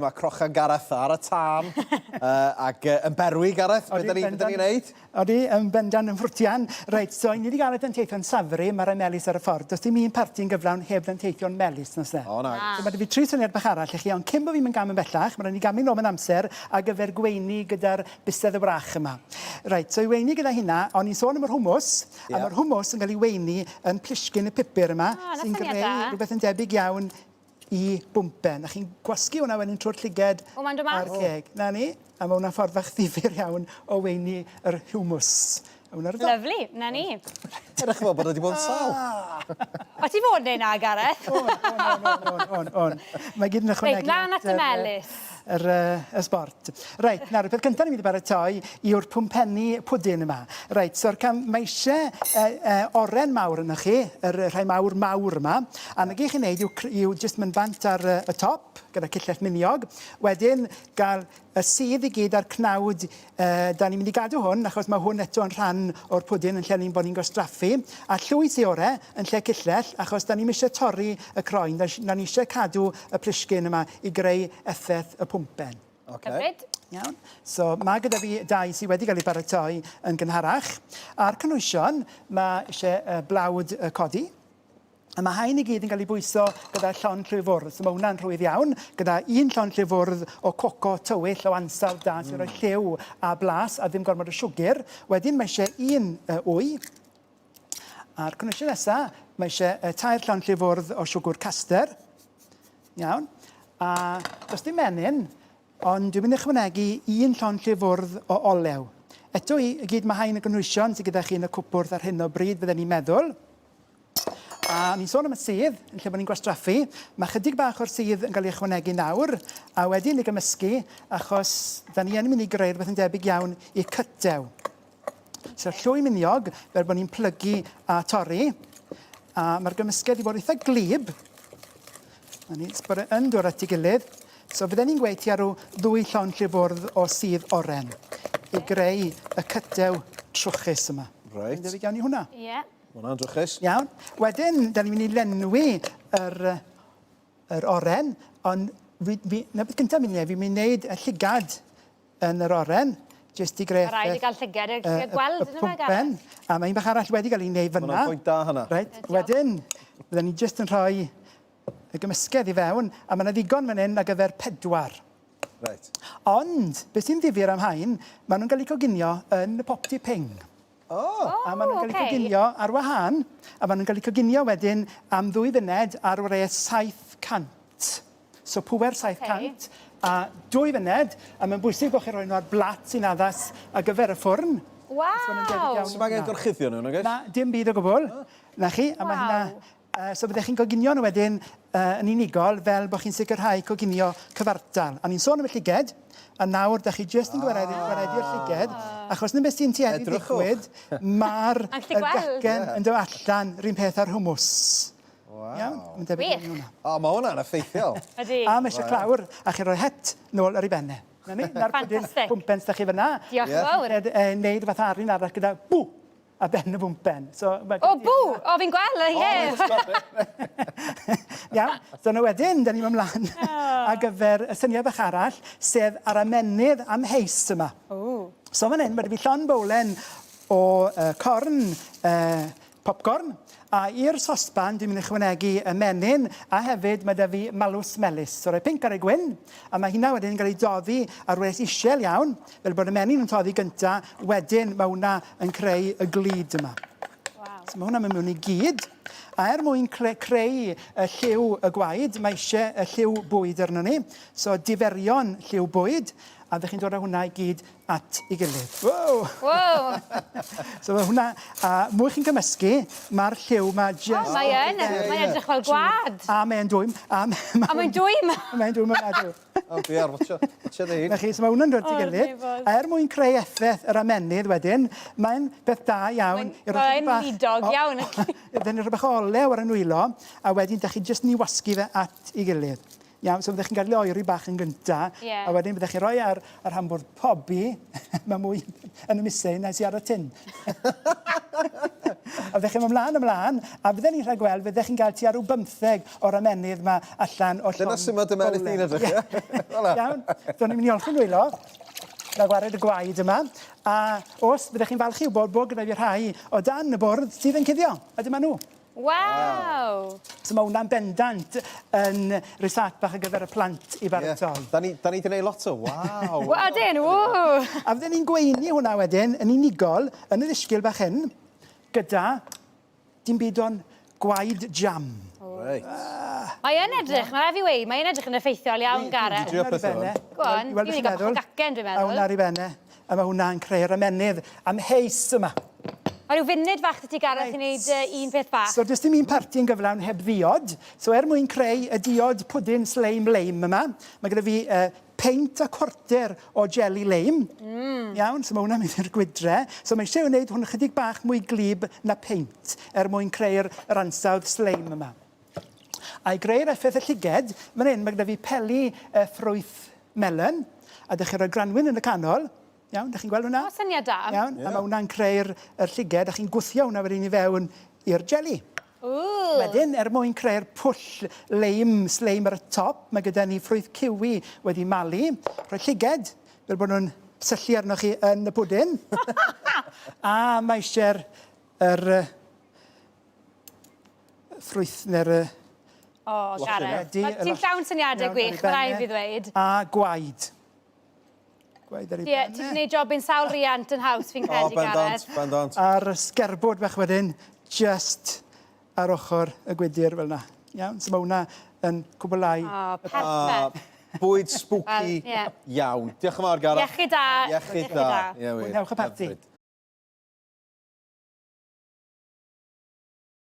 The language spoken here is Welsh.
Mae crocha Gareth ar y tân ac yn berwi, Gareth, beth da ni'n neud? Odi, yn bendan yn ffrwtian. Reit, so ni wedi gael y denteithio'n safri, mae'r melis ar y ffordd. Does dim un parti'n gyflawn heb denteithio'n melis, nos de. O, na. So mae 'da fi 3 syniad bach arall i chi, ond cyn bod fi'n mynd gam yn bellach, mae rhaid ni gamu nôl yn amser a gyfer gweini gyda'r bystedd y wrach yma. Reit, so i weini gyda hynna, ond ni'n sôn am yr hwmws, a mae'r hwmws yn cael ei weini yn plisgyn y pupur yma, sy'n greu rhywbeth yn debyg iawn i bwmpen. A chi'n gwasgu hwnna wedyn trwy'r llyged a'r ceg. Na ni. A mae hwnna'n ffordd fach ddifyr iawn o weini yr hwmws. Lyfli, na ni. Edrych fel bod wedi bod yn sal. O ti fod neu na, Gareth? On. Mae gyd yn ychwanegu. Reit, lan at y melis. Y sport. Reit, nawr, y peth cyntaf ni'n mynd i baratoi yw'r pwmpenni pwdin yma. Reit, so mae eisiau oren mawr yna chi, yr rhai mawr yma, a na gych chi'n neud yw just mynd bant ar y top, gyda cyllell miniog, wedyn gael y sydd i gyd a'r cnawd, da ni'n mynd i gadw hwn, achos mae hwn eto yn rhan o'r pwdin yn lle ni'n bod ni'n gwastraffu, a llwys i ore yn lle cyllell, achos da ni'n eisiau torri y croen, da ni'n eisiau cadw y plisgyn yma i greu effaith y pwmpen. Hyfryd. Iawn. So mae gyda fi dau sydd wedi cael ei baratoi yn gynharach. A'r cynwysion, mae eisiau blawd codi. A mae hain i gyd yn cael ei bwyso gyda llon llwyfwrdd. So mae hwnna'n rhwydd iawn, gyda un llon llwyfwrdd o coco tywyll o ansawdd da sy'n rhoi lliw a blas a ddim gormod o siwgr. Wedyn mae eisiau un wy. A'r cynwysion nesaf, mae eisiau 2 llon llwyfwrdd o siwgr caster. Iawn. A does dim menyn, ond dwi'n mynd i ychwanegu 1 llon llwyfwrdd o olew. Eto i gyd mae hain y gynwysion sydd gyda chi yn y cwpwrdd ar hyn o bryd, fydden ni'n meddwl. A ni'n sôn am y sydd, yn lle bod ni'n gwastraffu. Mae chydig bach o'r sydd yn cael ei ychwanegu nawr, a wedyn i gymysgu, achos da ni yn mynd i greu rhywbeth yn debyg iawn i cytew. So llwy miniog, fel bod ni'n plygu a torri, a mae'r gymysged i bod eitha glib. Bod yn dod at ei gilydd. So fydden ni'n gweud ti ar 2 llon llwyfwrdd o sydd oren i greu y cytew trwchus yma. Reit. Yn debyg iawn i hwnna. Ie. Hwna'n drwchus. Iawn. Wedyn, da ni'n mynd i lenwi yr oren, ond na beth gyntaf mynd i fi'n mynd i wneud y llygad yn yr oren, jyst i greu Mae rhaid i gael llygad y gweld yn y pwmpen. A mae un bach arall wedi cael ei wneud fyna. Hwna'n pwynt da hynna. Reit. Wedyn, bydden ni jyst yn rhoi y gymysgedd i fewn, a mae yna ddigon fan hyn ar gyfer 4. Reit. Ond, beth sy'n ddifyr am hain, maen nhw'n cael eu coginio yn y popty ping. A maen nhw'n cael eu coginio ar wahân, a maen nhw'n cael eu coginio wedyn am 2 funed ar wres 700. So pwer 700, a 2 funed, a mae'n bwysig bod chi'n rhoi nhw ar blat sy'n addas ar gyfer y ffwrn. Waw! So mae gen gorchuddio nhw, nag oes? Na, dim byd o gwbl. Na chi, a mae hynna... So byddech chi'n coginio nhw wedyn yn unigol fel bod chi'n sicrhau coginio cyfartal. A ni'n sôn am y llyged, a nawr da chi jyst yn gwaredu'r llyged, achos na beth sy'n tueddu ddigwydd, mae'r gacen yn dod allan rhywun peth ar hwmws. Iawn? Wych. O, mae hwnna'n effeithiol. Ydy. A mae eisiau clawr, a chi'n rhoi het nôl ar ei benne. Ffantastig. Pwmpen sydd chi fyna. Diolch yn fawr. Neud fath arall arall gyda bw a ben y bwmpen. O, bw! O, fi'n gweld, ie. Iawn, so na wedyn, da ni'n mynd ymlaen ar gyfer y syniad bach arall, sef ar ymenydd amheus yma. So fan hyn, mae 'da fi llon bowlen o corn, popcorn, a i'r sosban dwi'n mynd i ychwanegu y menyn, a hefyd mae 'da fi malws melys. So rhoi pinc ar ei gwyn, a mae hynna wedyn yn cael ei doddi ar wres isiel iawn, fel bod y menyn yn toddi gyntaf, wedyn mae hwnna yn creu y glud yma. So mae hwnna'n mynd mewn i gyd. A mwyn creu y lliw y gwaed, mae eisiau y lliw bwyd arno ni. So diferion lliw bwyd, a ddech chi'n dod â hwnna i gyd at ei gilydd. Wow! So mae hwnna, a mwy chi'n gymysgu, mae'r lliw mae just... Mae'n edrych fel gwad. A mae'n dwym. A mae'n dwym. Mae'n dwym yn adw. O, dwi ar, watcha ddeud. So mae hwnna'n dod at ei gilydd. A mwyn creu effaith yr amenydd wedyn, mae'n beth da iawn. Mae'n lidog iawn. Ydyn ni'n rhywbeth o olew ar y nwylo, a wedyn ydych chi jyst ni wasgu fe at ei gilydd. Iawn, so byddech chi'n cael oeri bach yn gyntaf, a wedyn byddech chi'n rhoi ar hambwrdd pobi, mae mwy yn y misau nes i ar y tin. A fyddech chi'n ymlaen, a fyddwn ni'n rhagweld, fyddech chi'n cael tua rhyw 15 o'r ymenydd yma allan o llon. Dyna sy'n mynd ymenydd ni'n edrych, ie? Iawn, do'n ni'n mynd i olchi'n wylo, na gwared y gwaed yma, a os fyddech chi'n falchu wybod bod gyda fi rhai o dan y bwrdd sydd yn cuddio, a dyma nhw. Waw! So mae hwnna'n bendant yn risat bach ar gyfer y plant i baratoi. Da ni wedi gwneud lot o, waw. Wadyn, ww! A fydden ni'n gweini hwnna wedyn yn unigol yn y ddisgyl bach hyn, gyda dim byd o'n gwaed jam. Reit. Mae yn edrych, mae'n rhaid fi weid, mae yn edrych yn effeithiol iawn, Gareth. Dwi 'di trio peth o'n. Go on, Wel, dwi'n mynd i gael gacen, dwi'n A hwnna meddwl. ar ei benne. A mae hwnna'n creu'r ymenydd amheus yma. Mae rhyw funud fach ti, Gareth, i wneud un peth bach. So, does dim un parti yn gyflawn heb ddiod. So, mwyn creu y diod pwdyn sleim leim yma, mae gyda fi peint a cwarter o jelly leim. Iawn, so mae hwnna'n mynd i'r gwydre. So, mae eisiau wneud hwn chydig bach mwy glib na peint mwyn creu'r ansawdd sleim yma. A'i greu'r effaith y llyged, mae'n un, mae gyda fi peli ffrwyth melon, a dych chi'n rhoi granwyn yn y canol. Iawn, dych chi'n gweld hwnna? O, syniad da. Iawn, a mae hwnna'n creu'r llyged, a chi'n gwthio hwnna wedyn i fewn i'r jelly. Ww! Wedyn, mwyn creu'r pwll leim, sleim ar y top, mae gyda ni ffrwyth ciwi wedi malu. Rhoi llyged, fel bod nhw'n syllu arnoch chi yn y pwdyn. A mae eisiau'r ffrwyth neu'r... O, Gareth. Wedi, Ti'n llawn syniadau Iawn, gwych, ar ei mae rhaid benne. fi ddweud. A gwaed. Gwaed ar ei Ie, ti wedi gwneud job yn sawl riant yn haws, fi'n O, credu, Gareth. bendant. A'r sgerbwd bach wedyn, just ar ochr y gwydyr fel yna. Iawn, so mae hwnna yn cwblau. O, perffaith. Bwyd spooky Wel, ie. iawn. Diolch yn fawr, Gareth. Iechyd da. Iechyd da. Ie, wir. Mwynhewch y parti. Hyfryd.